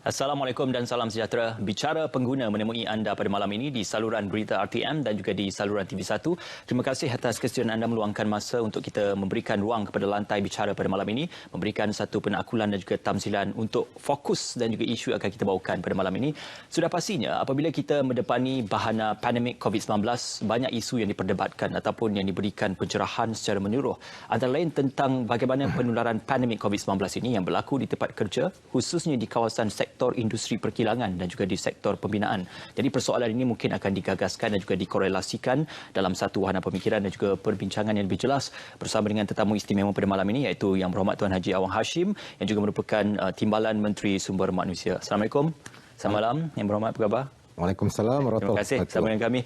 Assalamualaikum dan salam sejahtera. Bicara pengguna menemui anda pada malam ini di saluran berita RTM dan juga di saluran TV1. Terima kasih atas kesediaan anda meluangkan masa untuk kita memberikan ruang kepada lantai bicara pada malam ini, memberikan satu penakulan dan juga tamsilan untuk fokus dan juga isu yang akan kita bawakan pada malam ini. Sudah pastinya apabila kita mendepani bahana pandemik COVID-19, banyak isu yang diperdebatkan ataupun yang diberikan pencerahan secara menyeluruh. Antara lain tentang bagaimana penularan pandemik COVID-19 ini yang berlaku di tempat kerja, khususnya di kawasan sektor industri perkilangan dan juga di sektor pembinaan. Jadi persoalan ini mungkin akan digagaskan dan juga dikorelasikan dalam satu wahana pemikiran dan juga perbincangan yang lebih jelas bersama dengan tetamu istimewa pada malam ini, iaitu Yang Berhormat Tuan Haji Awang Hashim yang juga merupakan Timbalan Menteri Sumber Manusia. Assalamualaikum. Selamat malam Yang Berhormat, apa khabar? Waalaikumsalam warahmatullahi wabarakatuh. Terima kasih bersama dengan kami.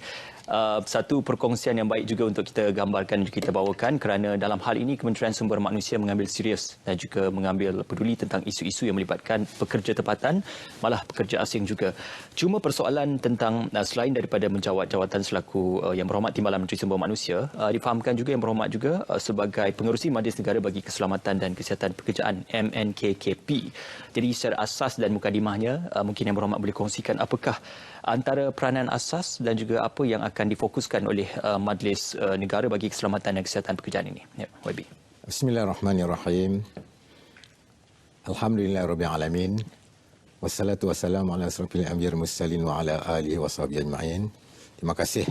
Satu perkongsian yang baik juga untuk kita gambarkan dan kita bawakan, kerana dalam hal ini Kementerian Sumber Manusia mengambil serius dan juga mengambil peduli tentang isu-isu yang melibatkan pekerja tempatan, malah pekerja asing juga. Cuma persoalan tentang selain daripada menjawat jawatan selaku Yang Berhormat Timbalan Menteri Sumber Manusia, difahamkan juga Yang Berhormat juga sebagai pengerusi Majlis Negara bagi Keselamatan dan Kesihatan Pekerjaan MNKKP. Jadi secara asas dan mukadimahnya, mungkin Yang Berhormat boleh kongsikan apakah antara peranan asas dan juga apa yang akan difokuskan oleh Majlis Negara bagi Keselamatan dan Kesihatan Pekerjaan ini. Ya, YB. Bismillahirrahmanirrahim. Alhamdulillahirabbil alamin. Wassalatu wassalamu ala asrofil anbiya'i wal mursalin wa ala alihi washabihi ajma'in. Terima kasih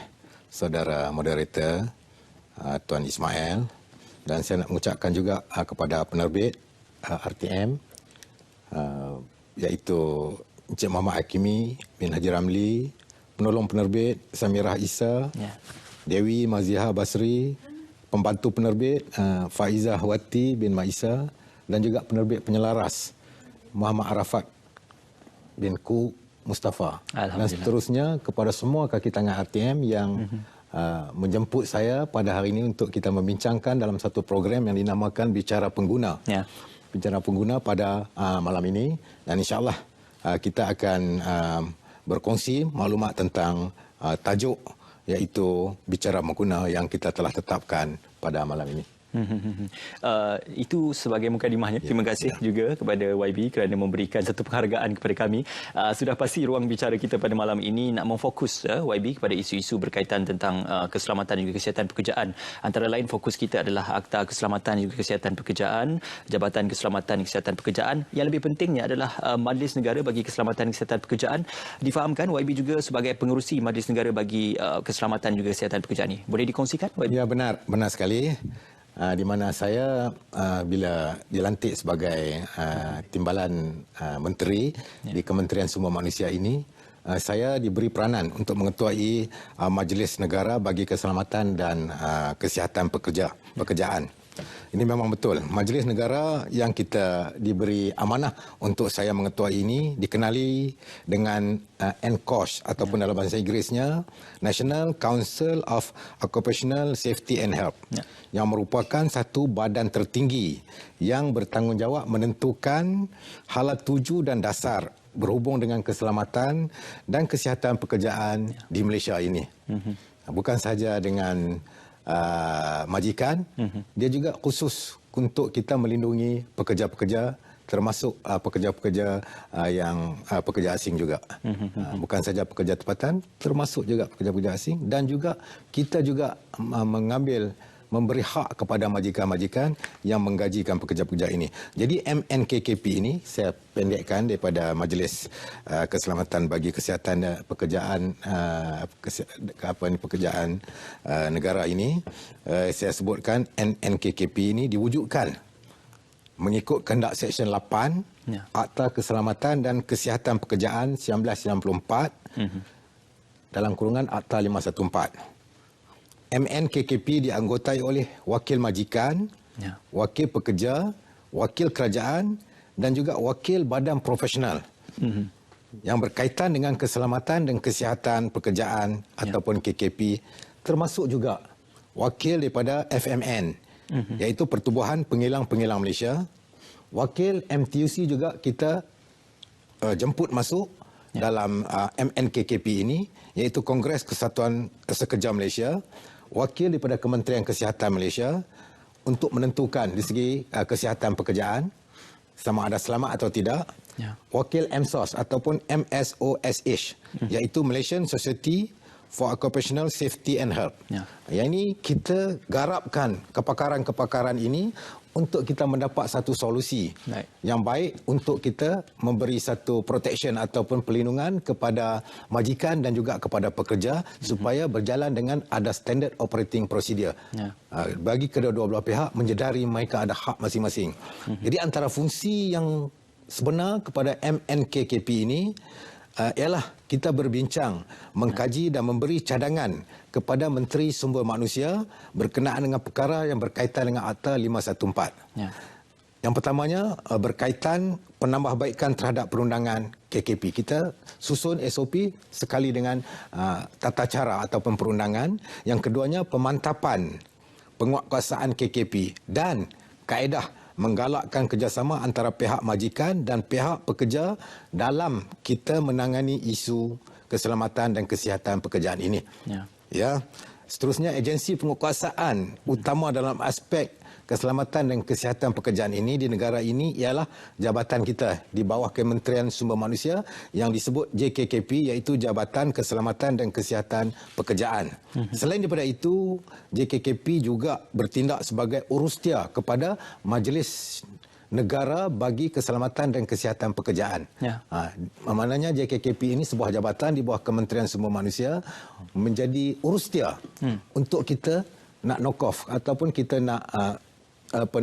saudara moderator Tuan Ismail, dan saya nak mengucapkan juga kepada penerbit RTM iaitu Encik Muhammad Hakimi bin Haji Ramli, penolong penerbit Samirah Isa, Dewi Maziha Basri, pembantu penerbit Faizah Wati bin Maisa, dan juga penerbit penyelaras Muhammad Arafat bin Ku Mustafa. Dan seterusnya kepada semua kaki tangan RTM yang menjemput saya pada hari ini untuk kita membincangkan dalam satu program yang dinamakan Bicara Pengguna. Bicara Pengguna pada malam ini, dan insya-Allah kita akan berkongsi maklumat tentang tajuk iaitu Bicara Pengguna yang kita telah tetapkan pada malam ini. Itu sebagai mukadimahnya. Terima kasih juga kepada YB kerana memberikan satu penghargaan kepada kami. Sudah pasti ruang bicara kita pada malam ini nak memfokus YB kepada isu-isu berkaitan tentang keselamatan dan juga kesihatan pekerjaan. Antara lain fokus kita adalah Akta Keselamatan dan juga Kesihatan Pekerjaan, Jabatan Keselamatan dan Kesihatan Pekerjaan. Yang lebih pentingnya adalah Majlis Negara bagi Keselamatan dan Kesihatan Pekerjaan. Difahamkan YB juga sebagai pengerusi Majlis Negara bagi Keselamatan dan juga Kesihatan Pekerjaan ini. Boleh dikongsikan YB? Ya, benar sekali. Di mana saya bila dilantik sebagai timbalan menteri di Kementerian Sumber Manusia ini, saya diberi peranan untuk mengetuai Majlis Negara bagi Keselamatan dan Kesihatan Pekerjaan. Ini memang betul. Majlis Negara yang kita diberi amanah untuk saya mengetuai ini dikenali dengan NCOSH ataupun dalam bahasa Inggerisnya National Council of Occupational Safety and Health, yang merupakan satu badan tertinggi yang bertanggungjawab menentukan halat tuju dan dasar berhubung dengan keselamatan dan kesihatan pekerjaan di Malaysia ini. Bukan sahaja dengan majikan, dia juga khusus untuk kita melindungi pekerja-pekerja, termasuk pekerja-pekerja yang pekerja asing juga. Bukan saja pekerja tempatan, termasuk juga pekerja-pekerja asing, dan juga kita juga memberi hak kepada majikan-majikan yang menggajikan pekerja-pekerja ini. Jadi MNKKP ini saya pendekkan daripada Majlis Keselamatan bagi Kesihatan Pekerjaan Pekerjaan Negara ini. Saya sebutkan MNKKP ini diwujudkan mengikut kehendak Seksyen 8 Akta Keselamatan dan Kesihatan Pekerjaan 1994 dalam kurungan Akta 514. MNKKP dianggotai oleh wakil majikan, wakil pekerja, wakil kerajaan dan juga wakil badan profesional yang berkaitan dengan keselamatan dan kesihatan pekerjaan ataupun KKP, termasuk juga wakil daripada FMN, iaitu Pertubuhan Pengilang-Pengilang Malaysia. Wakil MTUC juga kita jemput masuk dalam MNKKP ini, iaitu Kongres Kesatuan Sekerja Malaysia. Wakil daripada Kementerian Kesihatan Malaysia untuk menentukan di segi kesihatan pekerjaan, sama ada selamat atau tidak. Wakil MSOS ataupun MSOSH, iaitu Malaysian Society for Occupational Safety and Health. Yang ini kita garapkan kepakaran-kepakaran ini untuk kita mendapat satu solusi yang baik untuk kita memberi satu protection ataupun perlindungan kepada majikan dan juga kepada pekerja supaya berjalan dengan ada standard operating procedure. Bagi kedua-dua belah pihak menjedari mereka ada hak masing-masing. Jadi antara fungsi yang sebenar kepada MNKKP ini ialah kita berbincang, mengkaji dan memberi cadangan kepada Menteri Sumber Manusia berkenaan dengan perkara yang berkaitan dengan Akta 514. Yang pertamanya berkaitan penambahbaikan terhadap perundangan KKP. Kita susun SOP sekali dengan tata cara ataupun perundangan. Yang keduanya pemantapan penguatkuasaan KKP dan kaedah menggalakkan kerjasama antara pihak majikan dan pihak pekerja dalam kita menangani isu keselamatan dan kesihatan pekerjaan ini. Seterusnya, agensi penguatkuasaan utama dalam aspek keselamatan dan kesihatan pekerjaan ini di negara ini ialah jabatan kita di bawah Kementerian Sumber Manusia yang disebut JKKP, iaitu Jabatan Keselamatan dan Kesihatan Pekerjaan. Selain daripada itu, JKKP juga bertindak sebagai urustia kepada Majlis Negara bagi Keselamatan dan Kesihatan Pekerjaan. Maknanya JKKP ini sebuah jabatan di bawah Kementerian Sumber Manusia menjadi urustia untuk kita nak knock off ataupun kita nak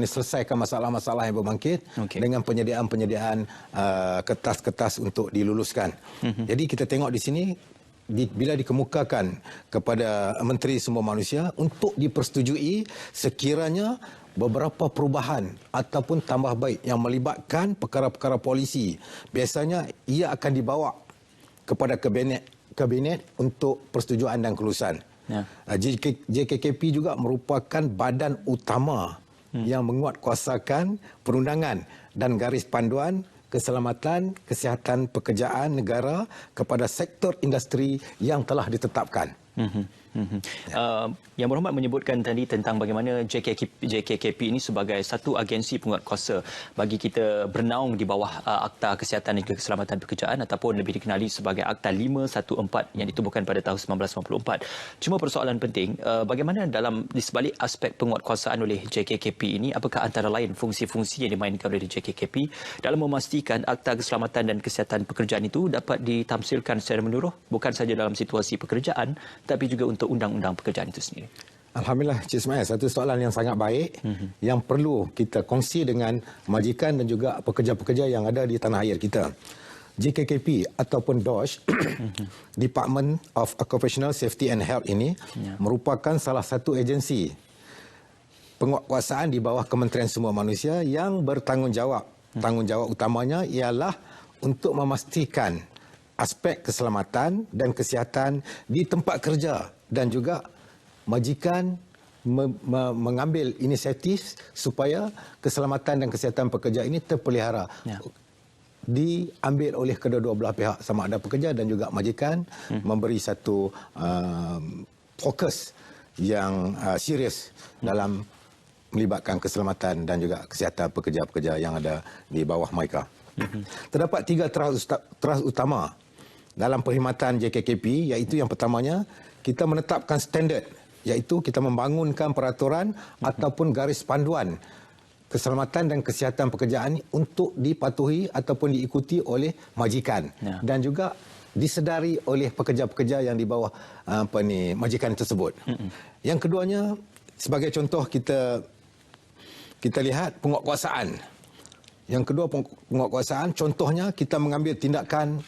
selesaikan masalah-masalah yang berbangkit dengan penyediaan-penyediaan kertas-kertas untuk diluluskan. Jadi kita tengok di sini bila dikemukakan kepada Menteri Sumber Manusia untuk dipersetujui sekiranya beberapa perubahan ataupun tambah baik yang melibatkan perkara-perkara polisi, biasanya ia akan dibawa kepada kabinet untuk persetujuan dan kelulusan. JKKP juga merupakan badan utama yang menguatkuasakan perundangan dan garis panduan keselamatan, kesihatan pekerjaan negara kepada sektor industri yang telah ditetapkan. Yang Berhormat menyebutkan tadi tentang bagaimana JKKP ini sebagai satu agensi penguatkuasa bagi kita bernaung di bawah Akta Kesihatan dan Keselamatan Pekerjaan ataupun lebih dikenali sebagai Akta 514 yang ditubuhkan pada tahun 1994. Cuma persoalan penting, bagaimana di sebalik aspek penguatkuasaan oleh JKKP ini, apakah antara lain fungsi-fungsi yang dimainkan oleh JKKP dalam memastikan Akta Keselamatan dan Kesihatan Pekerjaan itu dapat ditamsilkan secara menyeluruh, bukan saja dalam situasi pekerjaan tapi juga untuk undang-undang pekerjaan itu sendiri. Alhamdulillah, Cik Ismail, satu soalan yang sangat baik yang perlu kita kongsi dengan majikan dan juga pekerja-pekerja yang ada di tanah air kita. JKKP ataupun DOSH, Department of Occupational Safety and Health ini merupakan salah satu agensi penguatkuasaan di bawah Kementerian Sumber Manusia yang bertanggungjawab. Tanggungjawab utamanya ialah untuk memastikan aspek keselamatan dan kesihatan di tempat kerja dan juga majikan mengambil inisiatif supaya keselamatan dan kesihatan pekerja ini terpelihara. Diambil oleh kedua-dua belah pihak, sama ada pekerja dan juga majikan, memberi satu fokus yang serius dalam melibatkan keselamatan dan juga kesihatan pekerja-pekerja yang ada di bawah mereka. Terdapat 3 teras utama dalam perkhidmatan JKKP, iaitu yang pertamanya kita menetapkan standard, iaitu kita membangunkan peraturan ataupun garis panduan keselamatan dan kesihatan pekerjaan untuk dipatuhi ataupun diikuti oleh majikan dan juga disedari oleh pekerja-pekerja yang di bawah majikan tersebut. Yang keduanya, sebagai contoh kita lihat penguatkuasaan. Yang kedua, penguatkuasaan, contohnya kita mengambil tindakan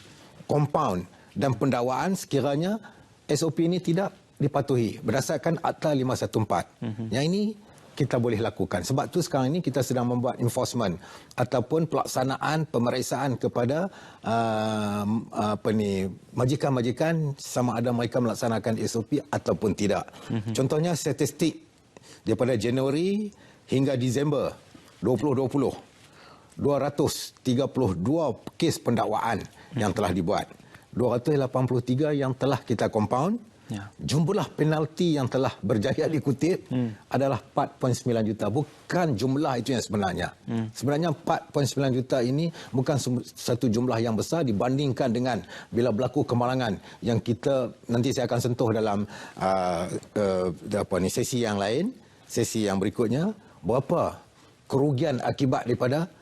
kompaun dan pendakwaan sekiranya SOP ini tidak dipatuhi berdasarkan Akta 514. Yang ini kita boleh lakukan. Sebab tu sekarang ini kita sedang membuat enforcement ataupun pelaksanaan pemeriksaan kepada majikan-majikan sama ada mereka melaksanakan SOP ataupun tidak. Contohnya statistik daripada Januari hingga Disember 2020. 232 kes pendakwaan yang telah dibuat. 283 yang telah kita compound Ya. Jumlah penalti yang telah berjaya dikutip adalah 4.9 juta. Bukan jumlah itu yang sebenarnya. Sebenarnya 4.9 juta ini bukan satu jumlah yang besar dibandingkan dengan bila berlaku kemalangan yang kita nanti saya akan sentuh dalam sesi yang lain, sesi yang berikutnya, berapa kerugian akibat daripada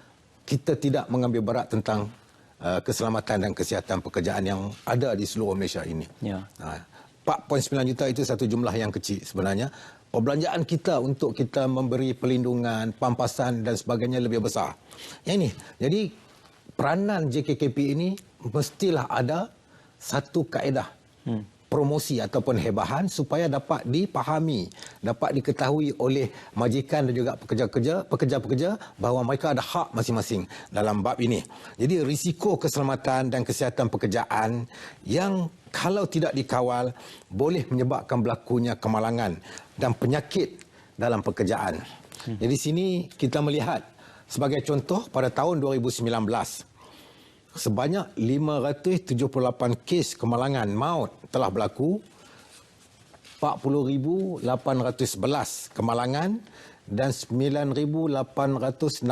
kita tidak mengambil berat tentang keselamatan dan kesihatan pekerjaan yang ada di seluruh Malaysia ini. Ya. 4.9 juta itu satu jumlah yang kecil sebenarnya. Perbelanjaan kita untuk kita memberi perlindungan, pampasan dan sebagainya lebih besar. Yang ini. Jadi peranan JKKP ini mestilah ada satu kaedah promosi ataupun hebahan supaya dapat dipahami, dapat diketahui oleh majikan dan juga pekerja-pekerja bahawa mereka ada hak masing-masing dalam bab ini. Jadi risiko keselamatan dan kesihatan pekerjaan yang kalau tidak dikawal boleh menyebabkan berlakunya kemalangan dan penyakit dalam pekerjaan. Jadi sini kita melihat sebagai contoh pada tahun 2019 sebanyak 578 kes kemalangan maut telah berlaku, 40,811 kemalangan dan 9,860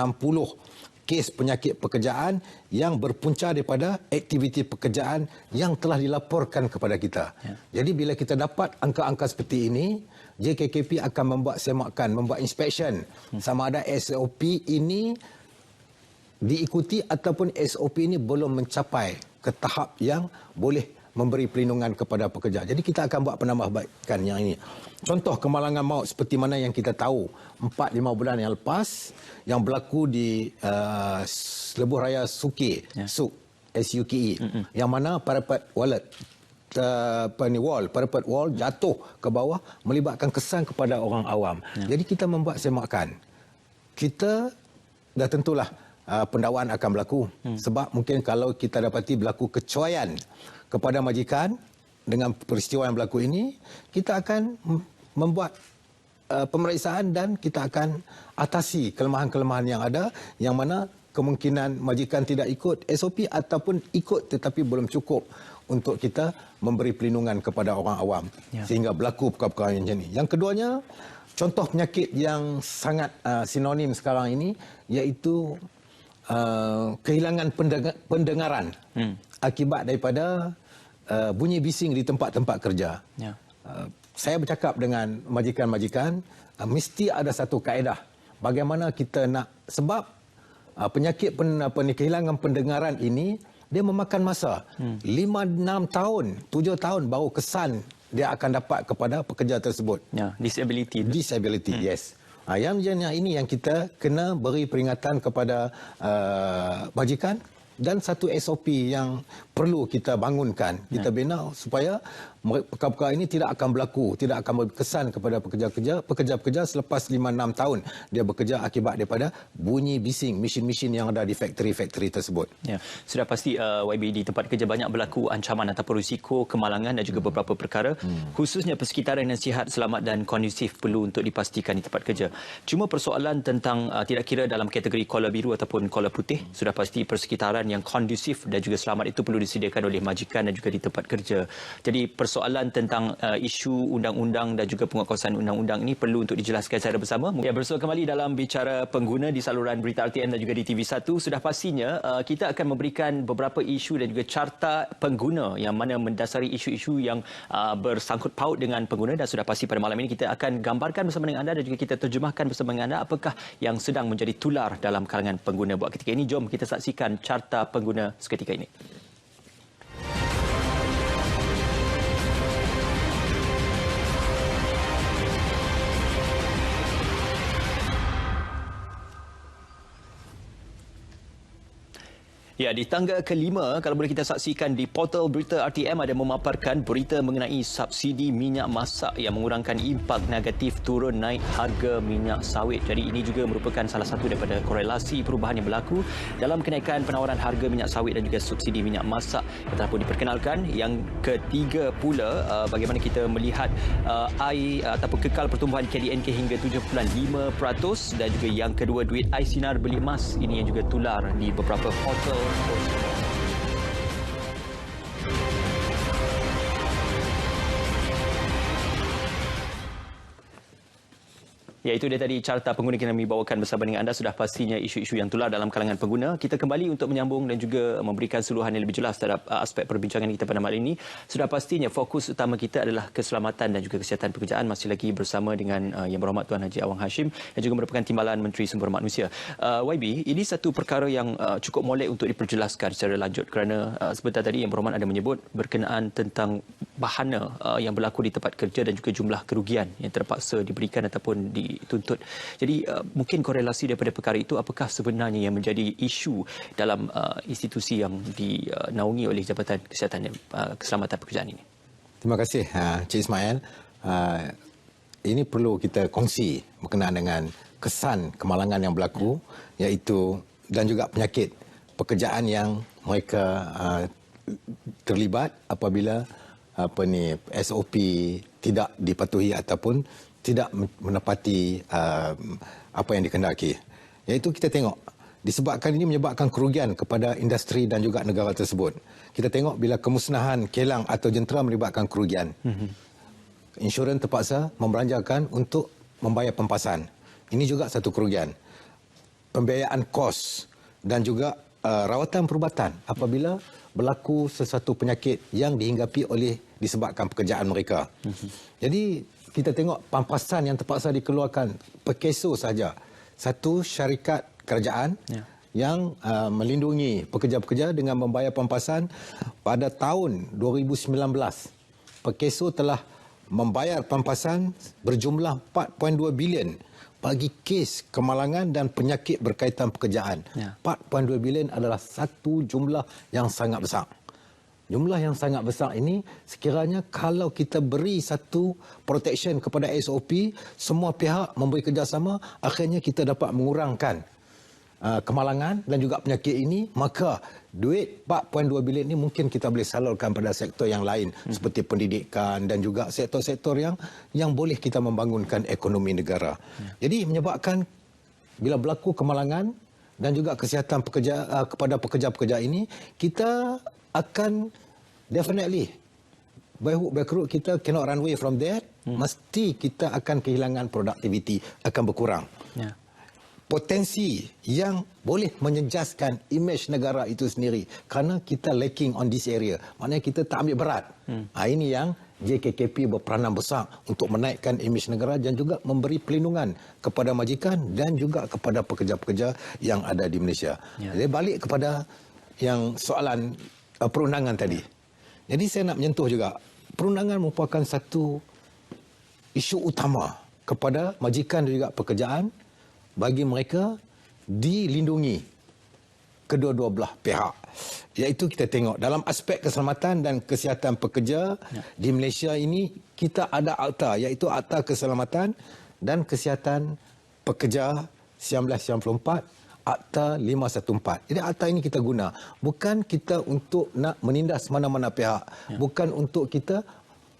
kes penyakit pekerjaan yang berpunca daripada aktiviti pekerjaan yang telah dilaporkan kepada kita. Ya. Jadi bila kita dapat angka-angka seperti ini, JKKP akan membuat semakan, membuat inspection sama ada SOP ini diikuti ataupun SOP ini belum mencapai ke tahap yang boleh memberi perlindungan kepada pekerja. Jadi kita akan buat penambahbaikan yang ini. Contoh kemalangan maut seperti mana yang kita tahu 4-5 bulan yang lepas yang berlaku di Lebuh Raya Suke, SUK, SUKE, yang mana parapet wallet parapet wall jatuh ke bawah melibatkan kesan kepada orang awam. Jadi kita membuat semakan. Kita dah tentulah pendakwaan akan berlaku sebab mungkin kalau kita dapati berlaku kecuaian kepada majikan dengan peristiwa yang berlaku ini, kita akan membuat pemeriksaan dan kita akan atasi kelemahan-kelemahan yang ada yang mana kemungkinan majikan tidak ikut SOP ataupun ikut tetapi belum cukup untuk kita memberi perlindungan kepada orang awam sehingga berlaku perkara-perkara yang macam ini. Yang keduanya, contoh penyakit yang sangat sinonim sekarang ini iaitu kehilangan pendengaran akibat daripada bunyi bising di tempat-tempat kerja. Ya. Saya bercakap dengan majikan-majikan, mesti ada satu kaedah bagaimana kita nak, sebab penyakit kehilangan pendengaran ini dia memakan masa 5-6 tahun, 7 tahun baru kesan dia akan dapat kepada pekerja tersebut. Ya, disability. Yes. Yang ini yang kita kena beri peringatan kepada majikan dan satu SOP yang perlu kita bangunkan, kita bina supaya perkara-perkara ini tidak akan berlaku, tidak akan berkesan kepada pekerja-pekerja selepas 5-6 tahun dia bekerja akibat daripada bunyi bising mesin-mesin yang ada di factory-factory tersebut. Ya, sudah pasti YB di tempat kerja banyak berlaku ancaman ataupun risiko kemalangan dan juga beberapa perkara, khususnya persekitaran yang sihat, selamat dan kondusif perlu untuk dipastikan di tempat kerja. Cuma persoalan tentang tidak kira dalam kategori kola biru ataupun kola putih, sudah pasti persekitaran yang kondusif dan juga selamat itu perlu disediakan oleh majikan dan juga di tempat kerja. Jadi persoalan tentang isu undang-undang dan juga penguatkuasaan undang-undang ini perlu untuk dijelaskan secara bersama. Ya, bersua kembali dalam bicara pengguna di saluran berita RTM dan juga di TV1. Sudah pastinya kita akan memberikan beberapa isu dan juga carta pengguna yang mana mendasari isu-isu yang bersangkut paut dengan pengguna, dan sudah pasti pada malam ini kita akan gambarkan bersama dengan anda dan juga kita terjemahkan bersama dengan anda apakah yang sedang menjadi tular dalam kalangan pengguna buat ketika ini. Jom kita saksikan carta pengguna seketika ini. Ya, di tangga kelima, kalau boleh kita saksikan di portal berita RTM ada memaparkan berita mengenai subsidi minyak masak yang mengurangkan impak negatif turun naik harga minyak sawit. Jadi ini juga merupakan salah satu daripada korelasi perubahan yang berlaku dalam kenaikan penawaran harga minyak sawit dan juga subsidi minyak masak yang telah pun diperkenalkan. Yang ketiga pula, bagaimana kita melihat ataupun kekal pertumbuhan KDNK hingga 7.5%, dan juga yang kedua duit sinar beli emas ini yang juga tular di beberapa portal. Ya, itu dia tadi carta pengguna yang kami bawakan bersama dengan anda. Sudah pastinya isu-isu yang tular dalam kalangan pengguna. Kita kembali untuk menyambung dan juga memberikan suluhan yang lebih jelas terhadap aspek perbincangan kita pada malam ini. Sudah pastinya fokus utama kita adalah keselamatan dan juga kesihatan pekerjaan. Masih lagi bersama dengan Yang Berhormat Tuan Haji Awang Hashim yang juga merupakan Timbalan Menteri Sumber Manusia. YB, ini satu perkara yang cukup molek untuk diperjelaskan secara lanjut kerana sebentar tadi Yang Berhormat ada menyebut berkenaan tentang bahana yang berlaku di tempat kerja dan juga jumlah kerugian yang terpaksa diberikan ataupun dituntut. Jadi mungkin korelasi daripada perkara itu, apakah sebenarnya yang menjadi isu dalam institusi yang dinaungi oleh Jabatan Kesihatan dan Keselamatan Pekerjaan ini? Terima kasih Cik Ismail. Ini perlu kita kongsi berkenaan dengan kesan kemalangan yang berlaku, iaitu dan juga penyakit pekerjaan yang mereka terlibat apabila SOP tidak dipatuhi ataupun tidak menepati apa yang dikehendaki. Iaitu kita tengok disebabkan ini menyebabkan kerugian kepada industri dan juga negara tersebut. Kita tengok bila kemusnahan kilang atau jentera melibatkan kerugian. Insurans terpaksa membelanjakan untuk membayar pempasan. Ini juga satu kerugian. Pembiayaan kos dan juga rawatan perubatan apabila berlaku sesuatu penyakit yang dihinggapi oleh disebabkan pekerjaan mereka. Jadi kita tengok pampasan yang terpaksa dikeluarkan per keso saja. Satu syarikat kerajaan yang melindungi pekerja-pekerja dengan membayar pampasan pada tahun 2019. Per keso telah membayar pampasan berjumlah 4.2 bilion bagi kes kemalangan dan penyakit berkaitan pekerjaan. 4.2 bilion adalah satu jumlah yang sangat besar. Jumlah yang sangat besar ini sekiranya kalau kita beri satu protection kepada SOP, semua pihak memberi kerjasama, akhirnya kita dapat mengurangkan kemalangan dan juga penyakit ini, maka duit 4.2 bilion ini mungkin kita boleh salurkan pada sektor yang lain seperti pendidikan dan juga sektor-sektor yang boleh kita membangunkan ekonomi negara. Jadi menyebabkan bila berlaku kemalangan dan juga kesihatan pekerja kepada pekerja-pekerja ini, kita akan definitely by hook by crook kita cannot run away from that. Mesti kita akan kehilangan productivity, akan berkurang. Potensi yang boleh menjejaskan imej negara itu sendiri kerana kita lacking on this area. Maknanya kita tak ambil berat. Ini yang JKKP berperanan besar untuk menaikkan imej negara dan juga memberi pelindungan kepada majikan dan juga kepada pekerja-pekerja yang ada di Malaysia. Jadi balik kepada yang soalan perundangan tadi. Jadi saya nak menyentuh juga. Perundangan merupakan satu isu utama kepada majikan dan juga pekerjaan bagi mereka dilindungi kedua-dua belah pihak. Iaitu kita tengok dalam aspek keselamatan dan kesihatan pekerja di Malaysia ini, kita ada akta, iaitu Akta Keselamatan dan Kesihatan Pekerja 1994, Akta 514. Jadi akta ini kita guna bukan kita untuk nak menindas mana-mana pihak, bukan untuk kita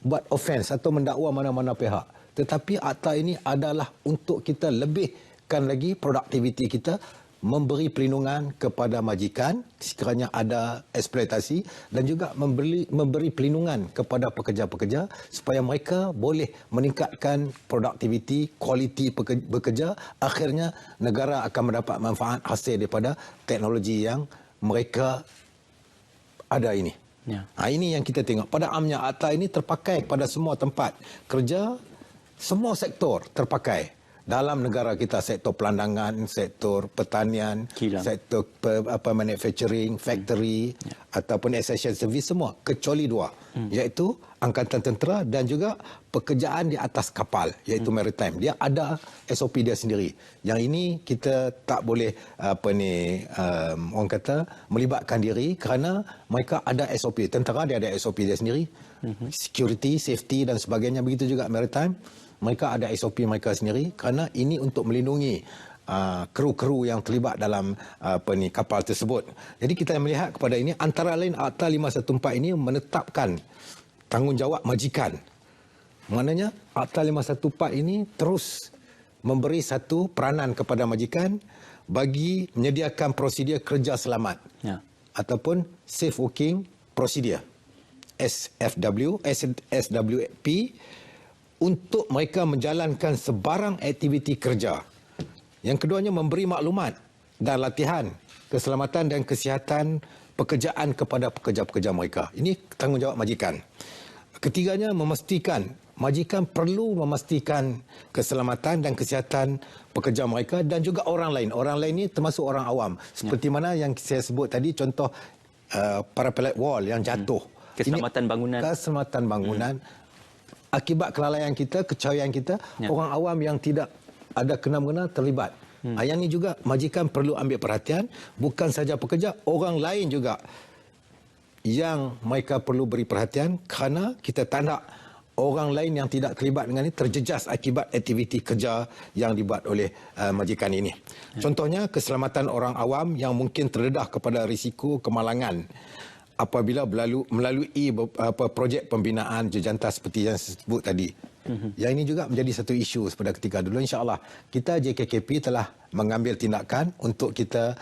buat offense atau mendakwa mana-mana pihak, tetapi akta ini adalah untuk kita lebihkan lagi produktiviti kita, memberi perlindungan kepada majikan sekiranya ada eksploitasi dan juga memberi perlindungan kepada pekerja-pekerja supaya mereka boleh meningkatkan produktiviti, kualiti bekerja. Akhirnya negara akan mendapat manfaat hasil daripada teknologi yang mereka ada ini. Ini yang kita tengok. Pada amnya akta ini terpakai pada semua tempat kerja, semua sektor terpakai. Dalam negara kita, sektor pelandangan, sektor pertanian, sektor manufacturing, factory ataupun essential service, semua kecuali dua, iaitu Angkatan Tentera dan juga pekerjaan di atas kapal, iaitu maritime. Dia ada SOP dia sendiri. Yang ini kita tak boleh orang kata melibatkan diri kerana mereka ada SOP. Tentera dia ada SOP dia sendiri. Security, safety dan sebagainya, begitu juga maritime. Mereka ada SOP mereka sendiri kerana ini untuk melindungi kru-kru yang terlibat dalam kapal tersebut. Jadi kita melihat kepada ini, antara lain Akta 514 ini menetapkan tanggungjawab majikan. Maknanya Akta 514 ini terus memberi satu peranan kepada majikan bagi menyediakan prosedur kerja selamat ataupun safe working procedure, SWP, untuk mereka menjalankan sebarang aktiviti kerja. Yang keduanya, memberi maklumat dan latihan keselamatan dan kesihatan pekerjaan kepada pekerja-pekerja mereka. Ini tanggungjawab majikan. Ketiganya, majikan perlu memastikan keselamatan dan kesihatan pekerja mereka dan juga orang lain. Orang lain ini termasuk orang awam. Seperti mana yang saya sebut tadi, contoh para pelat wall yang jatuh. Keselamatan bangunan. Keselamatan bangunan. Akibat kelalaian kita, kecawian kita, orang awam yang tidak ada kena-mengena terlibat. Yang ini juga majikan perlu ambil perhatian, bukan saja pekerja, orang lain juga yang mereka perlu beri perhatian, kerana kita tak nak orang lain yang tidak terlibat dengan ini terjejas akibat aktiviti kerja yang dibuat oleh majikan ini. Contohnya, keselamatan orang awam yang mungkin terdedah kepada risiko kemalangan apabila melalui projek pembinaan jejantah seperti yang saya sebut tadi. Yang ini juga menjadi satu isu pada ketika dulu. InsyaAllah, kita JKKP telah mengambil tindakan untuk kita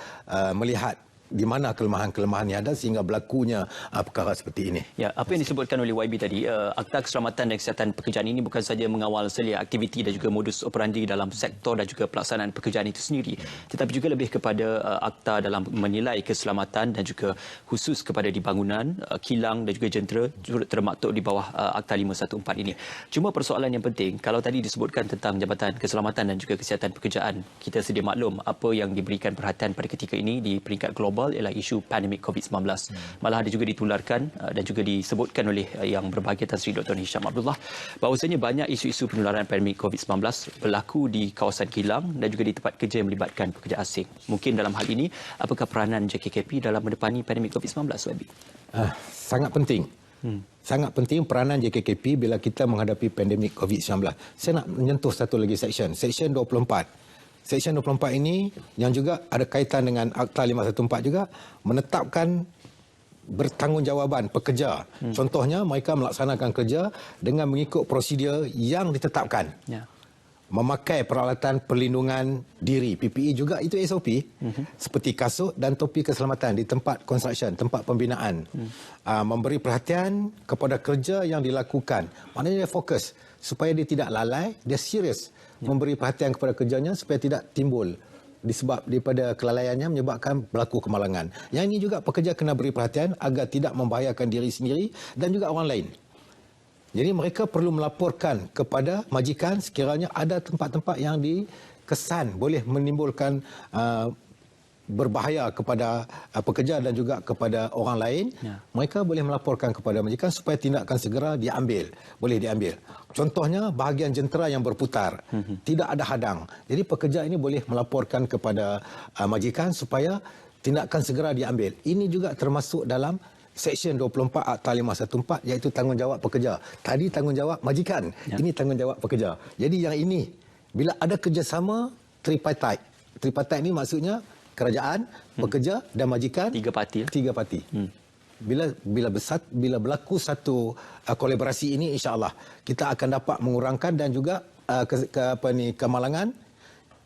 melihat di mana kelemahan-kelemahan yang ada sehingga berlakunya perkara seperti ini. Ya, apa yang disebutkan oleh YB tadi, Akta Keselamatan dan Kesihatan Pekerjaan ini bukan saja mengawal selia aktiviti dan juga modus operandi dalam sektor dan juga pelaksanaan pekerjaan itu sendiri, tetapi juga lebih kepada akta dalam menilai keselamatan dan juga khusus kepada di bangunan, kilang dan juga jentera termaktub di bawah Akta 514 ini. Cuma persoalan yang penting, kalau tadi disebutkan tentang Jabatan Keselamatan dan juga Kesihatan Pekerjaan, kita sedia maklum apa yang diberikan perhatian pada ketika ini di peringkat global ialah isu pandemik COVID-19. Malah ada juga ditularkan dan juga disebutkan oleh yang berbahagia Tan Sri Dr. Hisham Abdullah bahawasanya banyak isu-isu penularan pandemik COVID-19 berlaku di kawasan kilang dan juga di tempat kerja yang melibatkan pekerja asing. Mungkin dalam hal ini, apakah peranan JKKP dalam mendepani pandemik COVID-19, YB? Sangat penting. Sangat penting peranan JKKP bila kita menghadapi pandemik COVID-19. Saya nak menyentuh satu lagi seksyen 24. Seksyen 24 ini yang juga ada kaitan dengan Akta 514 juga menetapkan bertanggungjawabkan pekerja. Contohnya, mereka melaksanakan kerja dengan mengikut prosedur yang ditetapkan. Memakai peralatan perlindungan diri, PPE juga itu SOP, seperti kasut dan topi keselamatan di tempat construction, tempat pembinaan. Memberi perhatian kepada kerja yang dilakukan. Maknanya dia fokus supaya dia tidak lalai, dia serius memberi perhatian kepada kerjanya supaya tidak timbul disebab daripada kelalaiannya menyebabkan berlaku kemalangan. Yang ini juga pekerja kena beri perhatian agar tidak membahayakan diri sendiri dan juga orang lain. Jadi mereka perlu melaporkan kepada majikan sekiranya ada tempat-tempat yang dikesan boleh menimbulkan berbahaya kepada pekerja dan juga kepada orang lain. Mereka boleh melaporkan kepada majikan supaya tindakan segera boleh diambil. Contohnya, bahagian jentera yang berputar, tidak ada hadang. Jadi pekerja ini boleh melaporkan kepada majikan supaya tindakan segera diambil. Ini juga termasuk dalam Seksyen 24 Akta 514, iaitu tanggungjawab pekerja. Tadi tanggungjawab majikan, ini tanggungjawab pekerja. Jadi yang ini, bila ada kerjasama tripartite. Tripartite ini maksudnya kerajaan, pekerja dan majikan. Tiga parti. Bila berlaku satu kolaborasi ini, insya-Allah kita akan dapat mengurangkan dan juga kemalangan.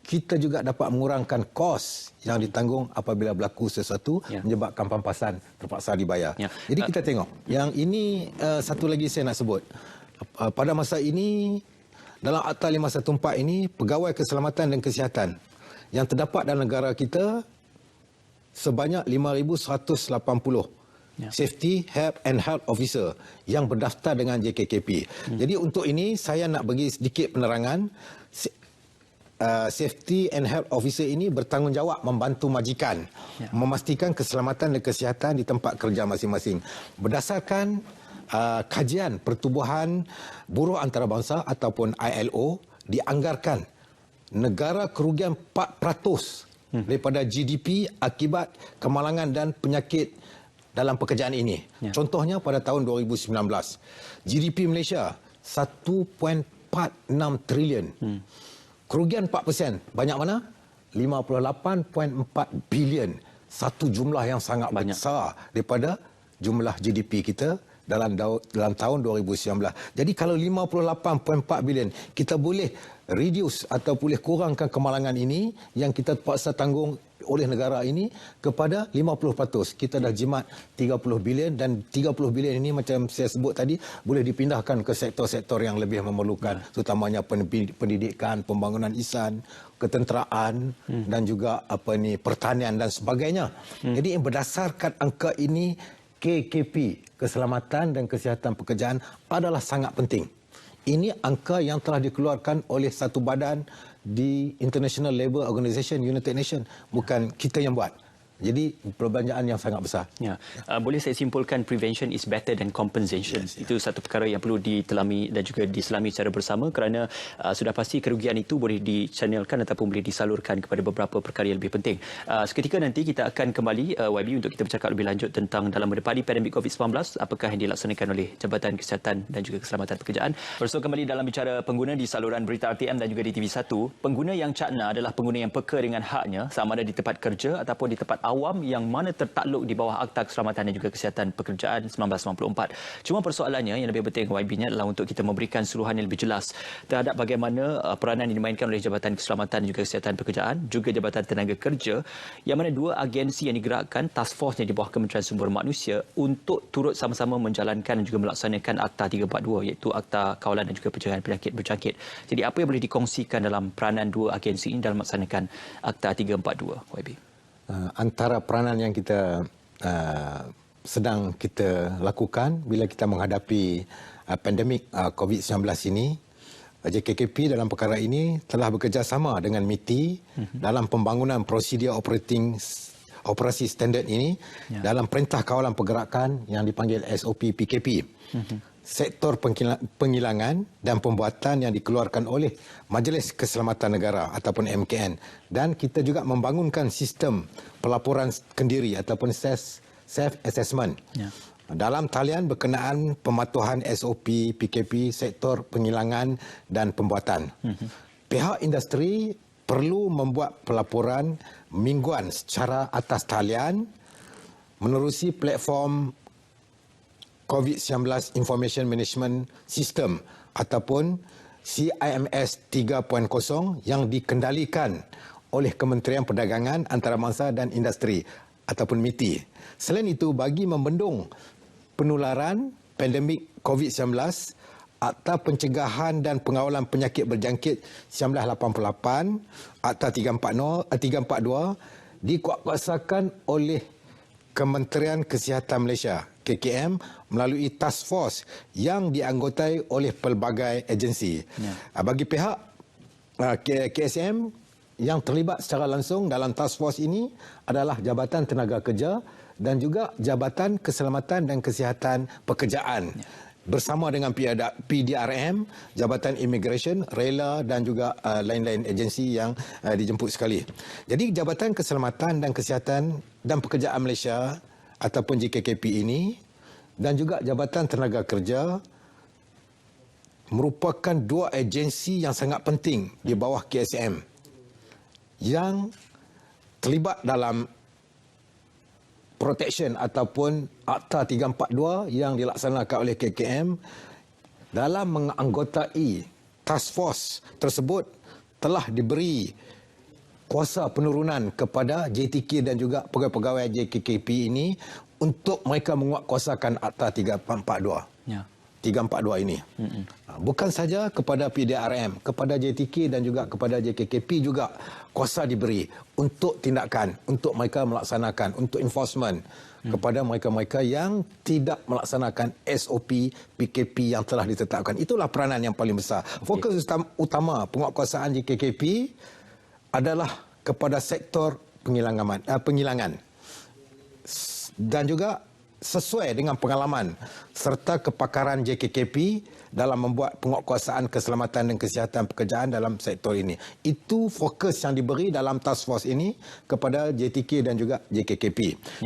Kita juga dapat mengurangkan kos yang ditanggung apabila berlaku sesuatu menyebabkan pampasan terpaksa dibayar. Jadi kita tengok. Yang ini satu lagi saya nak sebut. Pada masa ini dalam Akta 514 ini, pegawai keselamatan dan kesihatan yang terdapat dalam negara kita sebanyak 5,180 Safety, Health and Health Officer yang berdaftar dengan JKKP. Jadi untuk ini saya nak bagi sedikit penerangan. Safety and Health Officer ini bertanggungjawab membantu majikan memastikan keselamatan dan kesihatan di tempat kerja masing-masing. Berdasarkan kajian Pertubuhan Buruh Antarabangsa ataupun ILO, dianggarkan negara kerugian 4% daripada GDP akibat kemalangan dan penyakit dalam pekerjaan ini. Contohnya pada tahun 2019, GDP Malaysia 1.46 trilion. Kerugian 4%. Banyak mana? 58.4 bilion. Satu jumlah yang sangat besar daripada jumlah GDP kita dalam tahun 2019. Jadi kalau 58.4 bilion, kita boleh reduce atau boleh kurangkan kemalangan ini yang kita terpaksa tanggung oleh negara ini kepada 50%. Kita dah jimat 30 bilion dan 30 bilion ini macam saya sebut tadi boleh dipindahkan ke sektor-sektor yang lebih memerlukan, terutamanya pendidikan, pembangunan lisan, ketenteraan dan juga pertanian dan sebagainya. Jadi berdasarkan angka ini, KKP, keselamatan dan kesihatan pekerjaan adalah sangat penting. Ini angka yang telah dikeluarkan oleh satu badan di International Labour Organization, United Nations. Bukan kita yang buat. Jadi perbelanjaan yang sangat besar. Ya. Boleh saya simpulkan prevention is better than compensation. Yes, itu satu perkara yang perlu ditelami dan juga diselami secara bersama kerana sudah pasti kerugian itu boleh dichannelkan ataupun boleh disalurkan kepada beberapa perkara yang lebih penting. Seketika nanti kita akan kembali YB untuk kita bercakap lebih lanjut tentang dalam menghadapi pandemik COVID-19 apakah yang dilaksanakan oleh Jabatan Kesihatan dan juga Keselamatan Pekerjaan. Bersama kembali dalam bicara pengguna di saluran berita RTM dan juga di TV1. Pengguna yang cakna adalah pengguna yang peka dengan haknya sama ada di tempat kerja ataupun di tempat awam yang mana tertakluk di bawah Akta Keselamatan dan juga Kesihatan Pekerjaan 1994. Cuma persoalannya yang lebih penting YB-nya adalah untuk kita memberikan suruhan yang lebih jelas terhadap bagaimana peranan yang dimainkan oleh Jabatan Keselamatan dan juga Kesihatan Pekerjaan, juga Jabatan Tenaga Kerja, yang mana dua agensi yang digerakkan, task force yang di bawah Kementerian Sumber Manusia untuk turut sama-sama menjalankan dan juga melaksanakan Akta 342 iaitu Akta Kawalan dan juga Pencegahan Penyakit Berjangkit. Jadi apa yang boleh dikongsikan dalam peranan dua agensi ini dalam melaksanakan Akta 342 YB? Antara peranan yang kita sedang kita lakukan bila kita menghadapi pandemik COVID-19 ini, JKKP dalam perkara ini telah bekerjasama dengan MITI dalam pembangunan prosedur operasi standard ini dalam Perintah Kawalan Pergerakan yang dipanggil SOP PKP. Sektor penghilangan dan pembuatan yang dikeluarkan oleh Majlis Keselamatan Negara ataupun MKN, dan kita juga membangunkan sistem pelaporan kendiri ataupun self-assessment dalam talian berkenaan pematuhan SOP PKP sektor penghilangan dan pembuatan. Pihak industri perlu membuat pelaporan mingguan secara atas talian menerusi platform COVID-19 Information Management System ataupun CIMS 3.0 yang dikendalikan oleh Kementerian Perdagangan, Antarabangsa dan Industri ataupun MITI. Selain itu, bagi membendung penularan pandemik COVID-19, Akta Pencegahan dan Pengawalan Penyakit Berjangkit 1988, Akta 342 dikuatkuasakan oleh Kementerian Kesihatan Malaysia KKM melalui task force yang dianggotai oleh pelbagai agensi. Bagi pihak KSM yang terlibat secara langsung dalam task force ini adalah Jabatan Tenaga Kerja dan juga Jabatan Keselamatan dan Kesihatan Pekerjaan. Bersama dengan PDRM, Jabatan Immigration, RELA dan juga lain-lain agensi yang dijemput sekali. Jadi Jabatan Keselamatan dan Kesihatan dan Pekerjaan Malaysia ataupun JKKP ini dan juga Jabatan Tenaga Kerja merupakan dua agensi yang sangat penting di bawah KSM yang terlibat dalam protection ataupun Akta 342 yang dilaksanakan oleh KKM dalam menganggotai task force tersebut telah diberi kuasa penurunan kepada JTK dan juga pegawai-pegawai JKKP ini untuk mereka menguatkuasakan Akta 342. 342 ini. Bukan saja kepada PDRM, kepada JTK dan juga kepada JKKP juga kuasa diberi untuk tindakan, untuk mereka melaksanakan, untuk enforcement kepada mereka-mereka yang tidak melaksanakan SOP PKP yang telah ditetapkan. Itulah peranan yang paling besar. Fokus utama penguatkuasaan JKKP adalah kepada sektor penghilangan dan juga sesuai dengan pengalaman serta kepakaran JKKP dalam membuat penguatkuasaan keselamatan dan kesihatan pekerjaan dalam sektor ini. Itu fokus yang diberi dalam task force ini kepada JTK dan juga JKKP.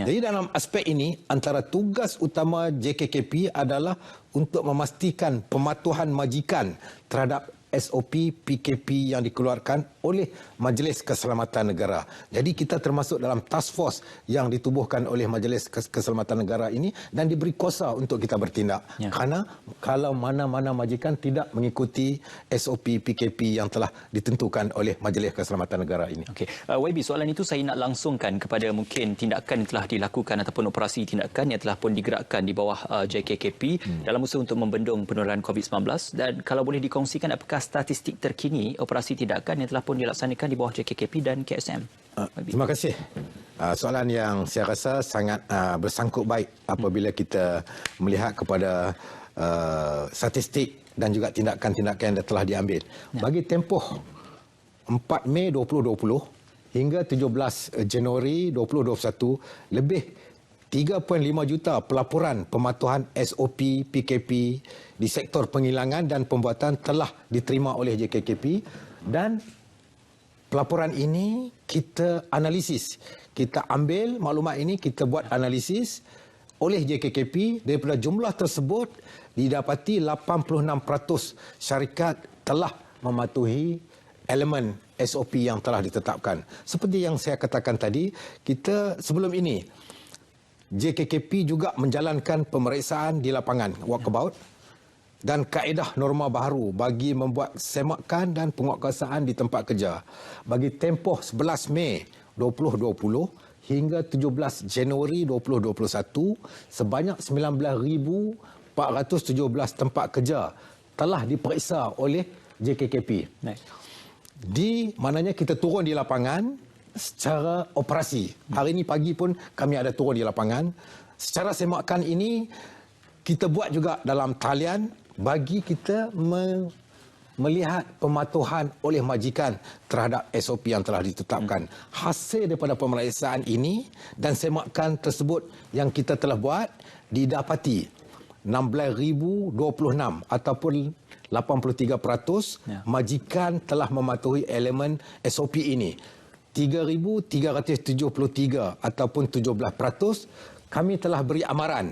Jadi dalam aspek ini, antara tugas utama JKKP adalah untuk memastikan pematuhan majikan terhadap SOP PKP yang dikeluarkan oleh Majlis Keselamatan Negara. Jadi kita termasuk dalam task force yang ditubuhkan oleh Majlis Keselamatan Negara ini dan diberi kuasa untuk kita bertindak. Ya. Kerana kalau mana-mana majikan tidak mengikuti SOP PKP yang telah ditentukan oleh Majlis Keselamatan Negara ini. Okey, YB, soalan itu saya nak langsungkan kepada mungkin tindakan yang telah dilakukan ataupun operasi tindakan yang telah pun digerakkan di bawah JKKP dalam usaha untuk membendung penularan COVID-19, dan kalau boleh dikongsikan apakah statistik terkini operasi tindakan yang telah pun dilaksanakan di bawah JKKP dan KSM? Terima kasih. Soalan yang saya rasa sangat bersangkut baik apabila kita melihat kepada statistik dan juga tindakan-tindakan yang telah diambil. Bagi tempoh 4 Mei 2020 hingga 17 Januari 2021, lebih 3.5 juta pelaporan pematuhan SOP PKP di sektor penghilangan dan pembuatan telah diterima oleh JKKP, dan pelaporan ini kita analisis. Kita ambil maklumat ini, kita buat analisis oleh JKKP. Daripada jumlah tersebut didapati 86% syarikat telah mematuhi elemen SOP yang telah ditetapkan. Seperti yang saya katakan tadi, kita sebelum ini JKKP juga menjalankan pemeriksaan di lapangan walkabout dan kaedah norma baru bagi membuat semakan dan penguatkuasaan di tempat kerja. Bagi tempoh 11 Mei 2020 hingga 17 Januari 2021, sebanyak 19,417 tempat kerja telah diperiksa oleh JKKP. Di mananya kita turun di lapangan secara operasi. Hari ini pagi pun kami ada turun di lapangan. Secara semakan ini kita buat juga dalam talian bagi kita melihat pematuhan oleh majikan terhadap SOP yang telah ditetapkan. Hasil daripada pemeriksaan ini dan semakan tersebut yang kita telah buat didapati 16,026 ataupun 83% majikan telah mematuhi elemen SOP ini. 3,373 ataupun 17% kami telah beri amaran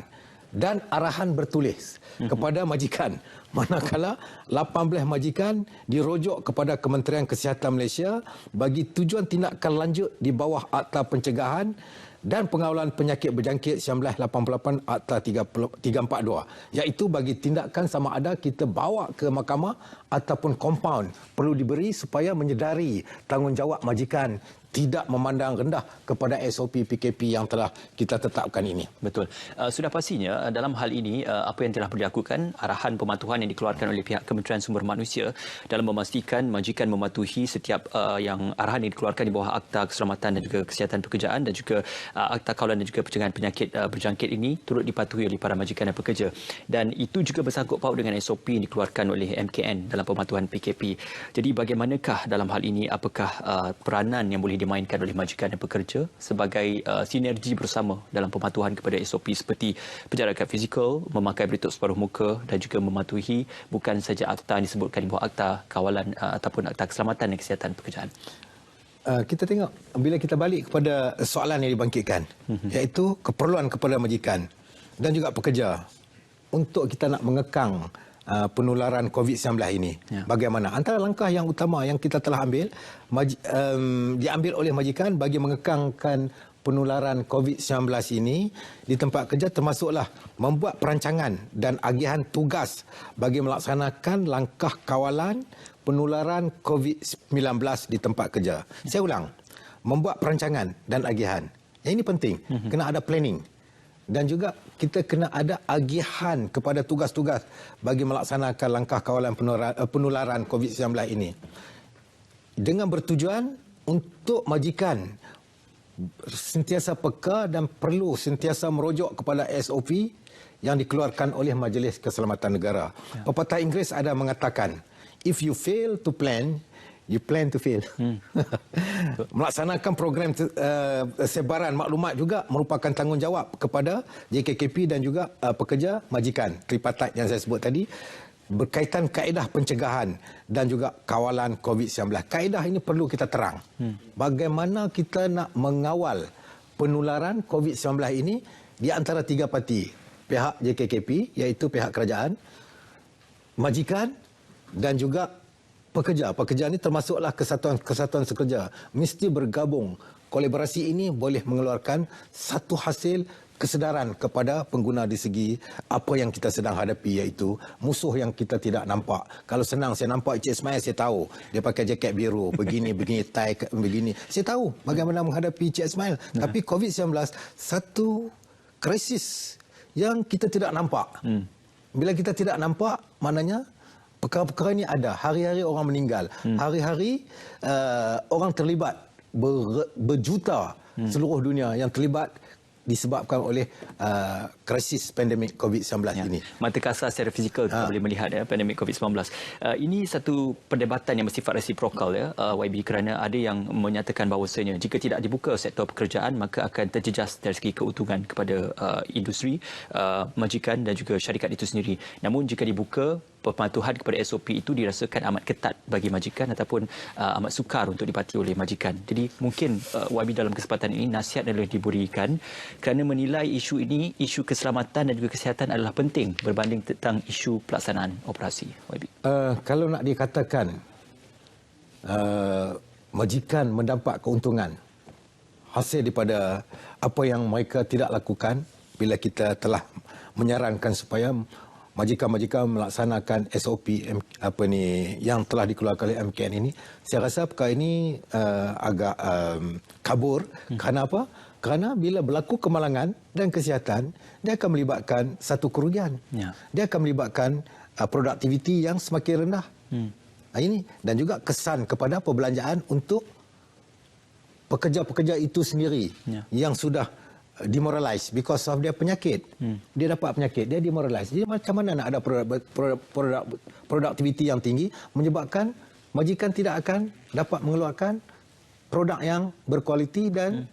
dan arahan bertulis kepada majikan. Manakala 18 majikan dirujuk kepada Kementerian Kesihatan Malaysia bagi tujuan tindakan lanjut di bawah Akta Pencegahan dan Pengawalan Penyakit Berjangkit 1988 Akta 342, iaitu bagi tindakan sama ada kita bawa ke mahkamah ataupun kompaun perlu diberi supaya menyedari tanggungjawab majikan tidak memandang rendah kepada SOP PKP yang telah kita tetapkan ini. Betul. Sudah pastinya dalam hal ini apa yang telah dilakukan, arahan pematuhan yang dikeluarkan oleh pihak Kementerian Sumber Manusia dalam memastikan majikan mematuhi setiap yang arahan yang dikeluarkan di bawah Akta Keselamatan dan juga Kesihatan Pekerjaan dan juga Akta Kawalan dan juga Pencegahan Penyakit Berjangkit ini turut dipatuhi oleh para majikan dan pekerja. Dan itu juga bersangkut paut dengan SOP yang dikeluarkan oleh MKN dalam pematuhan PKP. Jadi bagaimanakah dalam hal ini, apakah peranan yang boleh dimainkan oleh majikan dan pekerja sebagai sinergi bersama dalam pematuhan kepada SOP seperti penjarakan fizikal, memakai bertutup separuh muka dan juga mematuhi bukan saja akta yang disebutkan di bawah Akta Kawalan ataupun Akta Keselamatan dan Kesihatan Pekerjaan. Kita tengok bila kita balik kepada soalan yang dibangkitkan, iaitu keperluan kepada majikan dan juga pekerja untuk kita nak mengekang penularan COVID-19 ini. Bagaimana? Antara langkah yang utama yang kita telah ambil, diambil oleh majikan bagi mengekangkan penularan COVID-19 ini di tempat kerja, termasuklah membuat perancangan dan agihan tugas bagi melaksanakan langkah kawalan penularan COVID-19 di tempat kerja. Saya ulang, membuat perancangan dan agihan. Yang ini penting, kena ada planning. Dan juga kita kena ada agihan kepada tugas-tugas bagi melaksanakan langkah kawalan penularan COVID-19 ini. Dengan bertujuan untuk majikan sentiasa peka dan perlu sentiasa merujuk kepada SOP yang dikeluarkan oleh Majlis Keselamatan Negara. Pepatah Inggeris ada mengatakan, if you fail to plan, you plan to fail. Melaksanakan program sebaran maklumat juga merupakan tanggungjawab kepada JKKP dan juga pekerja majikan tripartite yang saya sebut tadi berkaitan kaedah pencegahan dan juga kawalan COVID-19. Kaedah ini perlu kita terang. Bagaimana kita nak mengawal penularan COVID-19 ini di antara tiga parti, pihak JKKP iaitu pihak kerajaan, majikan dan juga pekerja ini termasuklah kesatuan sekerja mesti bergabung. Kolaborasi ini boleh mengeluarkan satu hasil kesedaran kepada pengguna di segi apa yang kita sedang hadapi, iaitu musuh yang kita tidak nampak. Kalau senang saya nampak Encik Ismail, saya tahu dia pakai jaket biru, begini, tie begini. Saya tahu bagaimana menghadapi Encik Ismail. Tapi COVID-19 satu krisis yang kita tidak nampak. Bila kita tidak nampak, maknanya perkara-perkara ini ada. Hari-hari orang meninggal. Hari-hari orang terlibat. Berjuta seluruh dunia yang terlibat disebabkan oleh krisis pandemik COVID-19 ini. Mata kasar secara fizikal kita boleh melihat pandemik COVID-19. Ini satu perdebatan yang bersifat resiprokal YB, kerana ada yang menyatakan bahawasanya jika tidak dibuka sektor pekerjaan maka akan terjejas dari segi keuntungan kepada industri, majikan dan juga syarikat itu sendiri. Namun jika dibuka, pematuhan kepada SOP itu dirasakan amat ketat bagi majikan ataupun amat sukar untuk dipatuhi oleh majikan. Jadi mungkin YB dalam kesempatan ini nasihat adalah diberikan kerana menilai isu ini, isu keselamatan dan juga kesihatan adalah penting berbanding tentang isu pelaksanaan operasi. YB. Kalau nak dikatakan majikan mendapat keuntungan hasil daripada apa yang mereka tidak lakukan, bila kita telah menyarankan supaya majikan-majikan melaksanakan SOP yang telah dikeluarkan oleh MKN ini, saya rasa perkara ini agak kabur. Kerana apa? Kerana bila berlaku kemalangan dan kesihatan, dia akan melibatkan satu kerugian. Dia akan melibatkan produktiviti yang semakin rendah. Ini dan juga kesan kepada perbelanjaan untuk pekerja-pekerja itu sendiri yang sudah demoralized because of dia penyakit. Dia dapat penyakit, dia demoralized. Jadi macam mana nak ada produktiviti yang tinggi menyebabkan majikan tidak akan dapat mengeluarkan produk yang berkualiti dan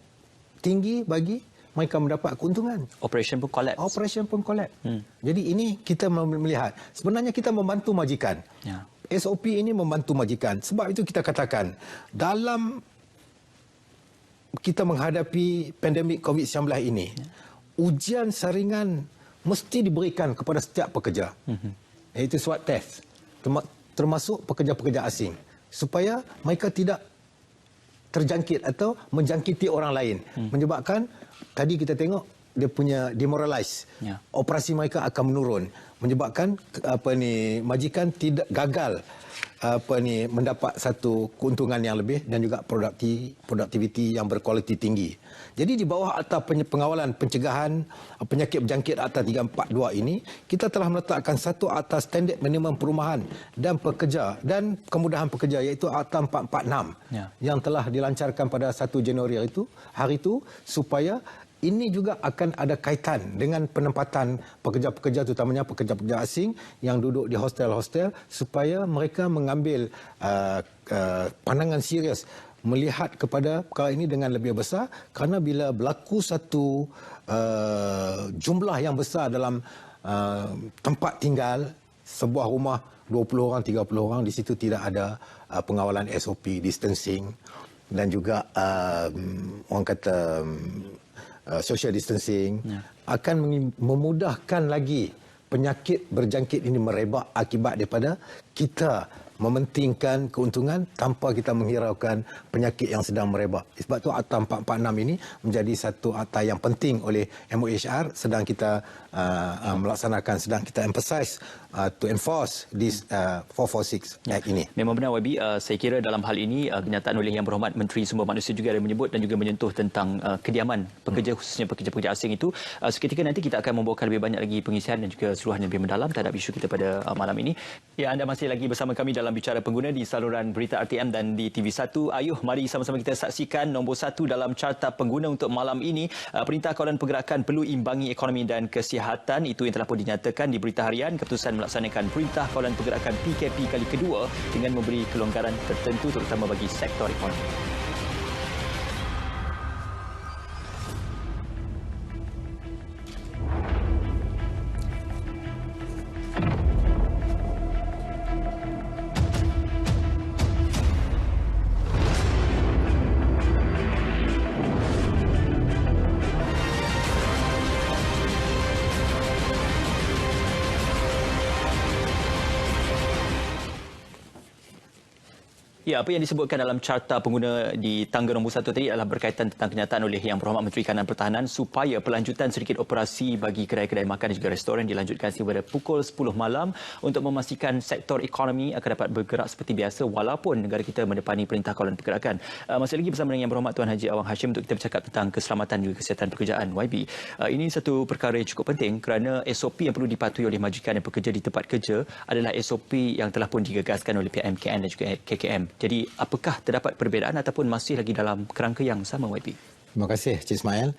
tinggi bagi mereka mendapat keuntungan. Operation pun collapse. Jadi ini kita melihat sebenarnya kita membantu majikan. SOP ini membantu majikan. Sebab itu kita katakan dalam kita menghadapi pandemik COVID-19 ini, ujian saringan mesti diberikan kepada setiap pekerja. Iaitu swab test, termasuk pekerja-pekerja asing, supaya mereka tidak terjangkit atau menjangkiti orang lain. Menyebabkan, tadi kita tengok, dia punya demoralize. Operasi mereka akan menurun. Menyebabkan majikan tidak gagal mendapat satu keuntungan yang lebih dan juga produktiviti yang berkualiti tinggi. Jadi di bawah Akta Pengawalan Pencegahan Penyakit Berjangkit Akta 342 ini, kita telah meletakkan satu Akta Standard Minimum Perumahan dan Pekerja dan Kemudahan Pekerja, iaitu Akta 446 yang telah dilancarkan pada 1 Januari hari itu, supaya ini juga akan ada kaitan dengan penempatan pekerja-pekerja, terutamanya pekerja-pekerja asing yang duduk di hostel-hostel, supaya mereka mengambil pandangan serius melihat kepada perkara ini dengan lebih besar. Kerana bila berlaku satu jumlah yang besar dalam tempat tinggal, sebuah rumah 20 orang, 30 orang, di situ tidak ada pengawalan SOP, distancing dan juga orang kata social distancing, akan memudahkan lagi penyakit berjangkit ini merebak akibat daripada kita mementingkan keuntungan tanpa kita menghiraukan penyakit yang sedang merebak. Sebab tu Akta 446 ini menjadi satu akta yang penting oleh MOHR, sedang kita melaksanakan, sedang kita emphasize to enforce this 446 Act ini. Memang benar YB, saya kira dalam hal ini kenyataan oleh Yang Berhormat Menteri Sumber Manusia juga ada menyebut dan juga menyentuh tentang kediaman pekerja, khususnya pekerja-pekerja asing itu. Seketika nanti kita akan membawakan lebih banyak lagi pengisian dan juga seluruhan yang lebih mendalam terhadap isu kita pada malam ini. Ya, anda masih lagi bersama kami dalam Bicara Pengguna di saluran Berita RTM dan di TV1. Ayuh, mari sama-sama kita saksikan nombor 1 dalam carta pengguna untuk malam ini. Perintah Kawalan Pergerakan perlu imbangi ekonomi dan kesihatan. Itu yang telah pun dinyatakan di Berita Harian. Keputusan melaksanakan Perintah Kawalan Pergerakan PKP kali kedua dengan memberi kelonggaran tertentu terutama bagi sektor ekonomi. Ya, apa yang disebutkan dalam carta pengguna di tangga nombor 1 tadi adalah berkaitan tentang kenyataan oleh Yang Berhormat Menteri Kanan Pertahanan supaya pelanjutan sedikit operasi bagi kedai-kedai makan dan juga restoran dilanjutkan sehingga pukul 10 malam untuk memastikan sektor ekonomi akan dapat bergerak seperti biasa walaupun negara kita mendepani Perintah Kawalan Pergerakan. Masih lagi bersama dengan Yang Berhormat Tuan Haji Awang Hashim untuk kita bercakap tentang keselamatan dan juga kesihatan pekerjaan YB. Ini satu perkara yang cukup penting kerana SOP yang perlu dipatuhi oleh majikan dan pekerja di tempat kerja adalah SOP yang telah pun digagaskan oleh pihak MKN dan juga KKM. Jadi, apakah terdapat perbezaan ataupun masih lagi dalam kerangka yang sama, YB? Terima kasih, Cik Ismail.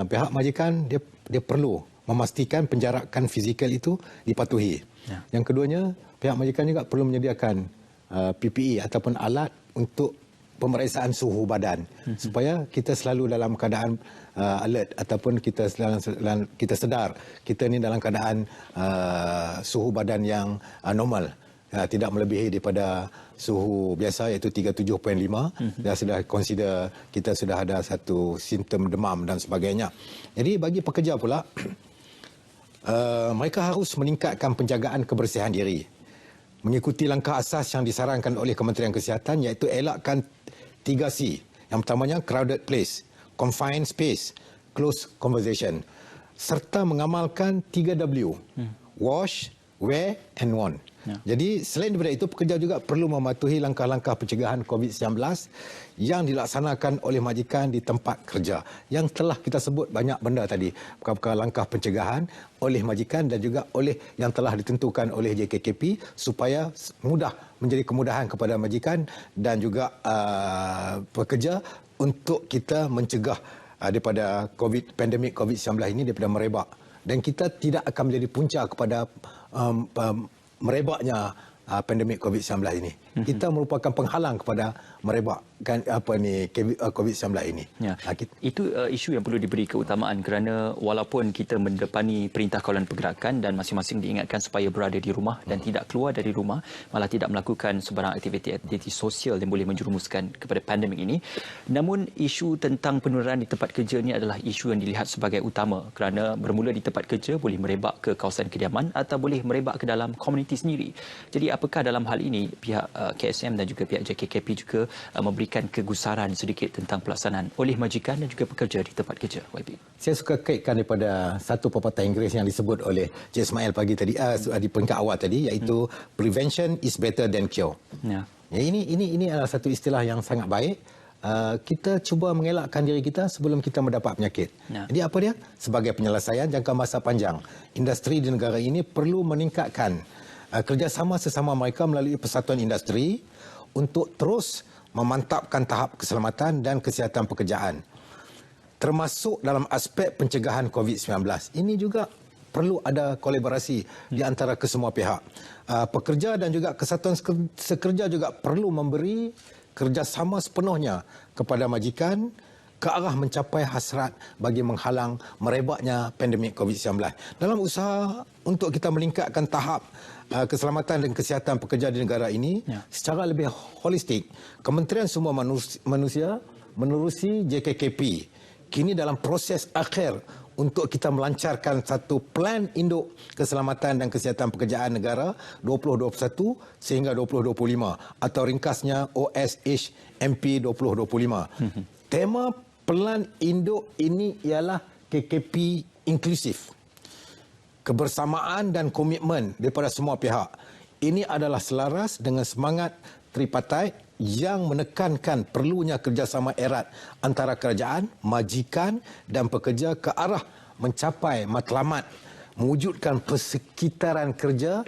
Pihak majikan dia perlu memastikan penjarakan fizikal itu dipatuhi. Ya. Yang keduanya, pihak majikan juga perlu menyediakan PPE ataupun alat untuk pemeriksaan suhu badan supaya kita selalu dalam keadaan alert ataupun kita sedar kita ni dalam keadaan suhu badan yang normal. Tidak melebihi daripada suhu biasa iaitu 37.5 dan sudah consider kita sudah ada satu simptom demam dan sebagainya. Jadi bagi pekerja pula mereka harus meningkatkan penjagaan kebersihan diri mengikuti langkah asas yang disarankan oleh Kementerian Kesihatan iaitu elakkan 3C. Yang pertamanya crowded place, confined space, close conversation serta mengamalkan 3W. Wash, wear and warn. Ya. Jadi selain daripada itu, pekerja juga perlu mematuhi langkah-langkah pencegahan COVID-19 yang dilaksanakan oleh majikan di tempat kerja. Yang telah kita sebut banyak benda tadi, perkara langkah pencegahan oleh majikan dan juga oleh yang telah ditentukan oleh JKKP supaya mudah menjadi kemudahan kepada majikan dan juga pekerja untuk kita mencegah daripada pandemik COVID-19 ini daripada merebak. Dan kita tidak akan menjadi punca kepada merebaknya pandemik COVID-19 ini. Kita merupakan penghalang kepada merebakkan COVID-19 ini. Ya. Itu isu yang perlu diberi keutamaan kerana walaupun kita mendepani Perintah Kawalan Pergerakan dan masing-masing diingatkan supaya berada di rumah dan tidak keluar dari rumah, malah tidak melakukan sebarang aktiviti sosial yang boleh menjerumuskan kepada pandemik ini. Namun isu tentang penurunan di tempat kerja ini adalah isu yang dilihat sebagai utama kerana bermula di tempat kerja boleh merebak ke kawasan kediaman atau boleh merebak ke dalam komuniti sendiri. Jadi apakah dalam hal ini pihak KSM dan juga pihak JKKP juga memberikan kegusaran sedikit tentang pelaksanaan oleh majikan dan juga pekerja di tempat kerja, YB? Saya suka kaitkan daripada satu pepatah Inggeris yang disebut oleh Cik Ismail pagi tadi di peringkat awal tadi iaitu prevention is better than cure. Ya. Ini adalah satu istilah yang sangat baik. Kita cuba mengelakkan diri kita sebelum kita mendapat penyakit. Ya. Jadi apa dia? Sebagai penyelesaian jangka masa panjang, industri di negara ini perlu meningkatkan kerjasama sesama mereka melalui persatuan industri untuk terus memantapkan tahap keselamatan dan kesihatan pekerjaan. Termasuk dalam aspek pencegahan COVID-19. Ini juga perlu ada kolaborasi di antara kesemua pihak. Pekerja dan juga kesatuan sekerja juga perlu memberi kerjasama sepenuhnya kepada majikan ke arah mencapai hasrat bagi menghalang merebaknya pandemik COVID-19. Dalam usaha untuk kita meningkatkan tahap keselamatan dan kesihatan pekerja di negara ini secara lebih holistik, Kementerian Sumber Manusia menerusi JKKP kini dalam proses akhir untuk kita melancarkan satu plan induk keselamatan dan kesihatan pekerjaan negara 2021 sehingga 2025 atau ringkasnya OSHMP 2025. Tema plan induk ini ialah KKP inklusif. Kebersamaan dan komitmen daripada semua pihak. Ini adalah selaras dengan semangat tripartite yang menekankan perlunya kerjasama erat antara kerajaan, majikan dan pekerja ke arah mencapai matlamat mewujudkan persekitaran kerja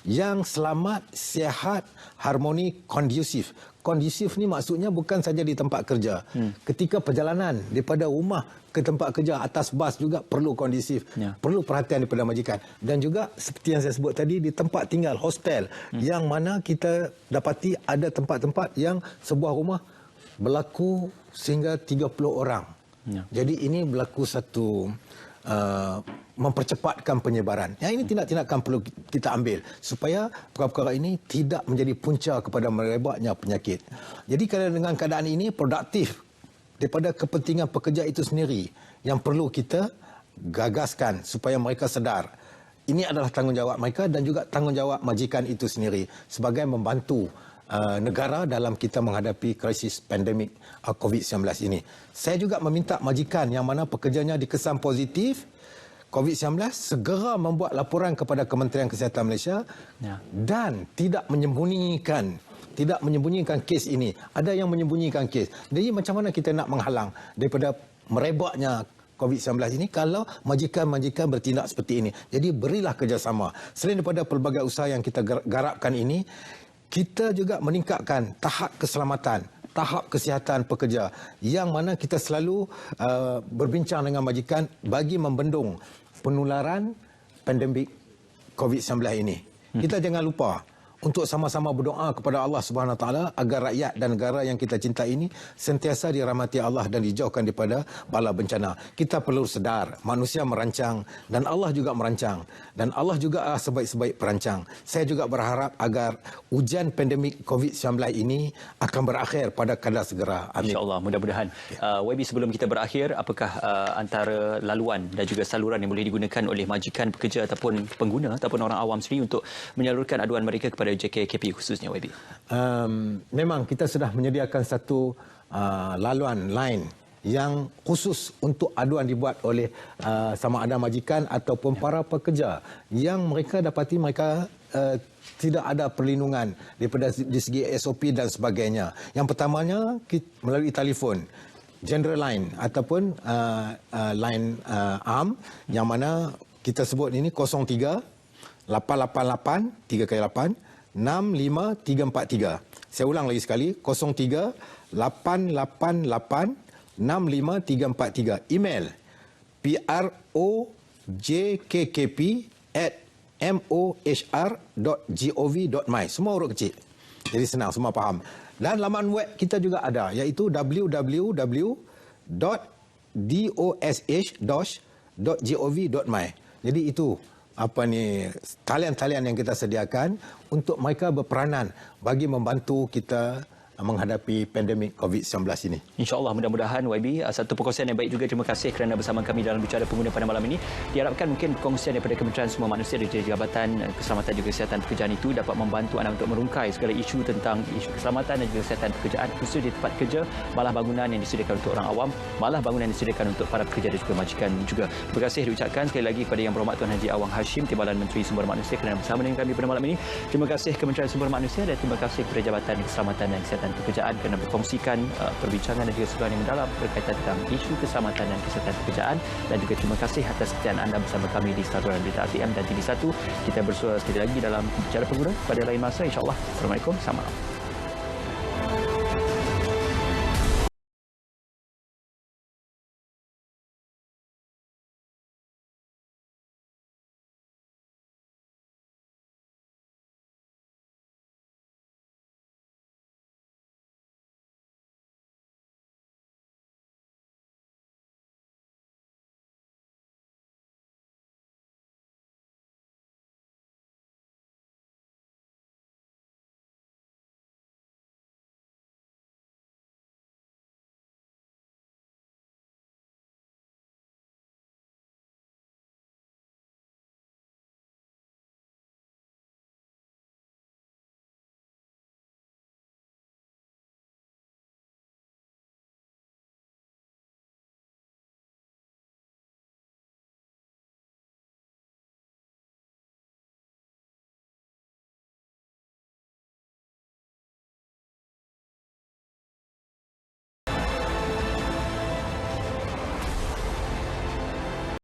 yang selamat, sihat, harmoni, kondusif. Kondusif ni maksudnya bukan saja di tempat kerja. Ketika perjalanan daripada rumah ke tempat kerja atas bas juga perlu kondusif. Perlu perhatian daripada majikan. Dan juga seperti yang saya sebut tadi di tempat tinggal, hostel. Yang mana kita dapati ada tempat-tempat yang sebuah rumah berlaku sehingga 30 orang. Jadi ini berlaku satu mempercepatkan penyebaran. Yang ini tindak-tindakan perlu kita ambil supaya perkara-perkara ini tidak menjadi punca kepada merebaknya penyakit. Jadi dengan keadaan ini produktif daripada kepentingan pekerja itu sendiri yang perlu kita gagaskan supaya mereka sedar. Ini adalah tanggungjawab mereka dan juga tanggungjawab majikan itu sendiri sebagai membantu negara dalam kita menghadapi krisis pandemik COVID-19 ini. Saya juga meminta majikan yang mana pekerjanya dikesan positif COVID-19 segera membuat laporan kepada Kementerian Kesihatan Malaysia dan tidak menyembunyikan kes ini. Ada yang menyembunyikan kes. Jadi macam mana kita nak menghalang daripada merebaknya COVID-19 ini kalau majikan-majikan bertindak seperti ini. Jadi berilah kerjasama. Selain daripada pelbagai usaha yang kita garapkan ini, kita juga meningkatkan tahap keselamatan, tahap kesihatan pekerja yang mana kita selalu berbincang dengan majikan bagi membendung penularan pandemik COVID-19 ini. Kita jangan lupa untuk sama-sama berdoa kepada Allah Subhanahu Wa Taala agar rakyat dan negara yang kita cintai ini sentiasa dirahmati Allah dan dijauhkan daripada bala bencana. Kita perlu sedar, manusia merancang dan Allah juga merancang. Dan Allah juga sebaik-sebaik perancang. Saya juga berharap agar ujian pandemik COVID-19 ini akan berakhir pada kadar segera. Amin. InsyaAllah, mudah-mudahan. YB, sebelum kita berakhir, apakah antara laluan dan juga saluran yang boleh digunakan oleh majikan, pekerja ataupun pengguna ataupun orang awam sendiri untuk menyalurkan aduan mereka kepada JKKP khususnya, YB? Memang kita sudah menyediakan satu laluan line yang khusus untuk aduan dibuat oleh sama ada majikan ataupun para pekerja yang mereka dapati mereka tidak ada perlindungan daripada di segi SOP dan sebagainya. Yang pertamanya melalui telefon general line ataupun line arm yang mana kita sebut ini 03 888 3x8 65343. Saya ulang lagi sekali, 03 888 65343. Email projkkp@mohr.gov.my. Semua huruf kecil. Jadi senang, semua faham. Dan laman web kita juga ada, iaitu www.dosh.gov.my. Jadi itu talian-talian yang kita sediakan untuk mereka berperanan bagi membantu kita menghadapi pandemik COVID-19 ini. InsyaAllah, mudah-mudahan YB satu perkongsian yang baik juga. Terima kasih kerana bersama kami dalam Bicara Pengguna pada malam ini. Diharapkan mungkin perkongsian daripada Kementerian Semua Manusia dan Jabatan Keselamatan juga Kesihatan Pekerjaan itu dapat membantu anda untuk merungkai segala isu tentang isu keselamatan dan juga kesihatan pekerjaan khusus di tempat kerja, malah bangunan yang disediakan untuk orang awam, malah bangunan yang disediakan untuk para pekerja dan juga majikan juga. Terima kasih diucapkan sekali lagi kepada Yang Berhormat Tuan Haji Awang Hashim, Timbalan Menteri Sumber Manusia, kerana bersama dengan kami pada malam ini. Terima kasih Kementerian Sumber Manusia dan terima kasih kepada Jabatan Keselamatan dan Kesihatan Pekerjaan kerana berkongsikan perbincangan dan juga seluruh yang mendalam berkaitan tentang isu keselamatan dan kesihatan pekerjaan. Dan juga terima kasih atas kesetiaan anda bersama kami di saluran berita RTM dan TV1. Kita bersua sekali lagi dalam Bicara Pengguna pada lain masa, insyaAllah. Assalamualaikum. Selamat malam.